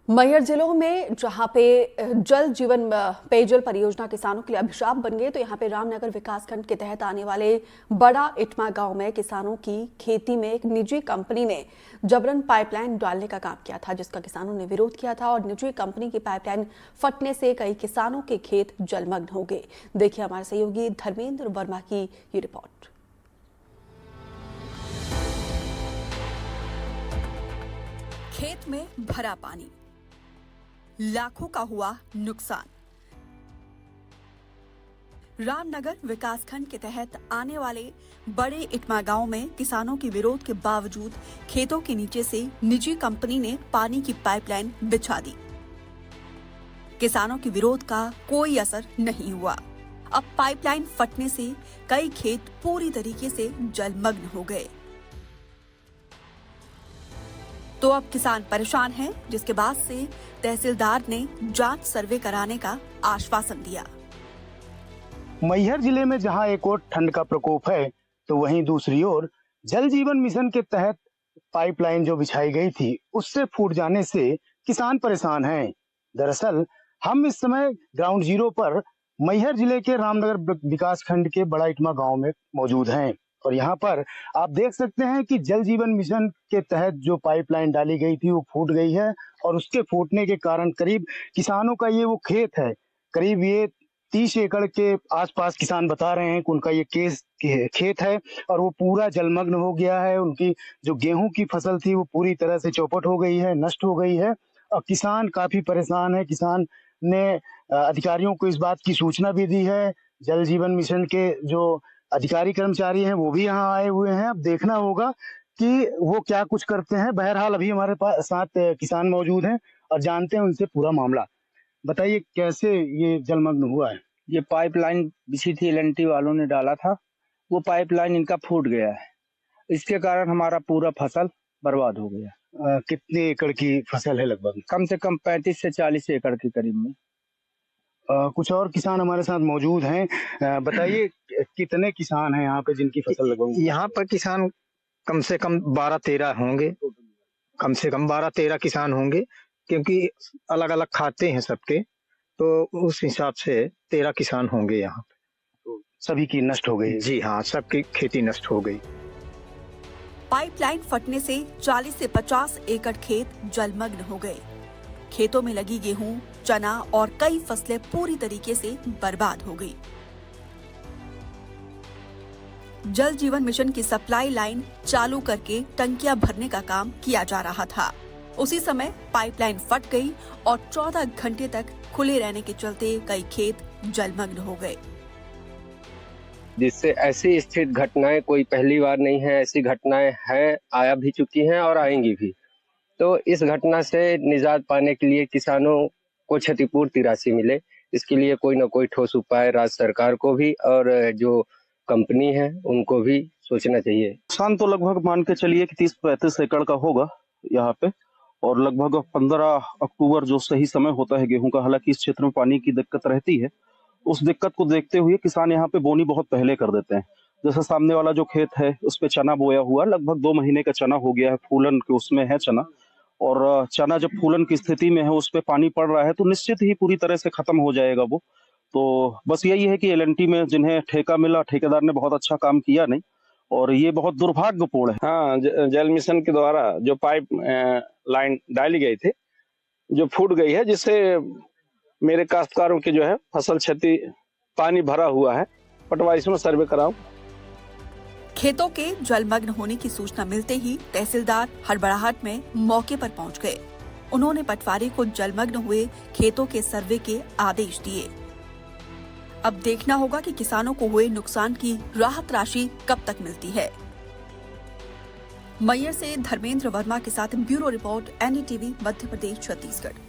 मैहर जिलों में जहां पे जल जीवन पेयजल परियोजना किसानों के लिए अभिशाप बन गई, तो यहां पे रामनगर विकासखंड के तहत आने वाले बड़ा इटमा गांव में किसानों की खेती में एक निजी कंपनी ने जबरन पाइपलाइन डालने का काम किया था, जिसका किसानों ने विरोध किया था और निजी कंपनी की पाइपलाइन फटने से कई किसानों के खेत जलमग्न हो गए। देखिए हमारे सहयोगी धर्मेंद्र वर्मा की ये रिपोर्ट। खेत में भरा पानी, लाखों का हुआ नुकसान। रामनगर विकासखंड के तहत आने वाले बड़े इटमा गांव में किसानों के विरोध के बावजूद खेतों के नीचे से निजी कंपनी ने पानी की पाइपलाइन बिछा दी। किसानों के विरोध का कोई असर नहीं हुआ। अब पाइपलाइन फटने से कई खेत पूरी तरीके से जलमग्न हो गए। तो अब किसान परेशान हैं, जिसके बाद से तहसीलदार ने जांच सर्वे कराने का आश्वासन दिया। मैहर जिले में जहां एक ओर ठंड का प्रकोप है, तो वहीं दूसरी ओर जल जीवन मिशन के तहत पाइपलाइन जो बिछाई गई थी, उससे फूट जाने से किसान परेशान हैं। दरअसल हम इस समय ग्राउंड जीरो पर मैहर जिले के रामनगर विकास खंड के बड़ा इटमा गांव में मौजूद हैं और यहाँ पर आप देख सकते हैं कि जल जीवन मिशन के तहत जो पाइपलाइन डाली गई थी वो फूट गई है और उसके फूटने के कारण करीब किसानों का ये वो खेत है, करीब ये 30 एकड़ के आसपास किसान बता रहे हैं कि उनका ये खेत है और वो पूरा जलमग्न हो गया है। उनकी जो गेहूं की फसल थी वो पूरी तरह से चौपट हो गई है, नष्ट हो गई है और किसान काफी परेशान है। किसान ने अधिकारियों को इस बात की सूचना भी दी है। जल जीवन मिशन के जो अधिकारी कर्मचारी हैं वो भी यहाँ आए हुए हैं। अब देखना होगा कि वो क्या कुछ करते हैं। बहरहाल अभी हमारे पास साथ किसान मौजूद हैं और जानते हैं उनसे पूरा मामला। बताइए कैसे ये जलमग्न हुआ है? ये पाइपलाइन बिछी थी, एल&टी वालों ने डाला था, वो पाइपलाइन इनका फूट गया है। इसके कारण हमारा पूरा फसल बर्बाद हो गया। कितने एकड़ की फसल है? लगभग कम से कम 35 से 40 एकड़ के करीब में। कुछ और किसान हमारे साथ मौजूद हैं। बताइए कितने किसान हैं यहाँ पे जिनकी फसल लगभग? यहाँ पर किसान कम से कम 12-13 होंगे, कम से कम 12-13 किसान होंगे, क्योंकि अलग अलग खाते हैं सबके, तो उस हिसाब से 13 किसान होंगे यहाँ पे। तो सभी की नष्ट हो गई? जी हाँ, सबकी खेती नष्ट हो गई। पाइपलाइन फटने से 40 से 50 एकड़ खेत जलमग्न हो गए। खेतों में लगी गेहूं, चना और कई फसलें पूरी तरीके से बर्बाद हो गई। जल जीवन मिशन की सप्लाई लाइन चालू करके टंकियां भरने का काम किया जा रहा था। उसी समय पाइपलाइन फट गई और 14 घंटे तक खुले रहने के चलते कई खेत जलमग्न हो गए, जिससे ऐसी स्थित घटनाएं कोई पहली बार नहीं है। ऐसी घटनाएं हैं, आया भी चुकी हैं और आएंगी भी। तो इस घटना से निजात पाने के लिए किसानों को क्षतिपूर्ति राशि मिले, इसके लिए कोई न कोई ठोस उपाय राज्य सरकार को भी और जो कंपनी है उनको भी सोचना चाहिए। नुकसान तो लगभग मान के चलिए कि 30-35 एकड़ का होगा यहाँ पे, और लगभग 15 अक्टूबर जो सही समय होता है गेहूं का, हालांकि इस क्षेत्र में पानी की दिक्कत रहती है, उस दिक्कत को देखते हुए किसान यहाँ पे बोनी बहुत पहले कर देते हैं। जैसे सामने वाला जो खेत है उस पे चना बोया हुआ, लगभग 2 महीने का चना हो गया है, फूलन के उसमें है चना, और चना जब फूलन की स्थिति में है उस पे पानी पड़ रहा है तो निश्चित ही पूरी तरह से खत्म हो जाएगा वो। तो बस यही है कि एल&टी में जिन्हें ठेका मिला, ठेकेदार ने बहुत अच्छा काम किया नहीं, और ये बहुत दुर्भाग्यपूर्ण है। हाँ, जल मिशन के द्वारा जो पाइप लाइन डाली गई थी जो फूट गई है, जिससे मेरे काश्तकारों की जो है फसल क्षति, पानी भरा हुआ है। पटवा इसमें सर्वे कराओ। खेतों के जलमग्न होने की सूचना मिलते ही तहसीलदार हड़बड़ाहट में मौके पर पहुंच गए। उन्होंने पटवारी को जलमग्न हुए खेतों के सर्वे के आदेश दिए। अब देखना होगा कि किसानों को हुए नुकसान की राहत राशि कब तक मिलती है। मैहर से धर्मेंद्र वर्मा के साथ bureau report, NDTV, Madhya Pradesh, Chhattisgarh.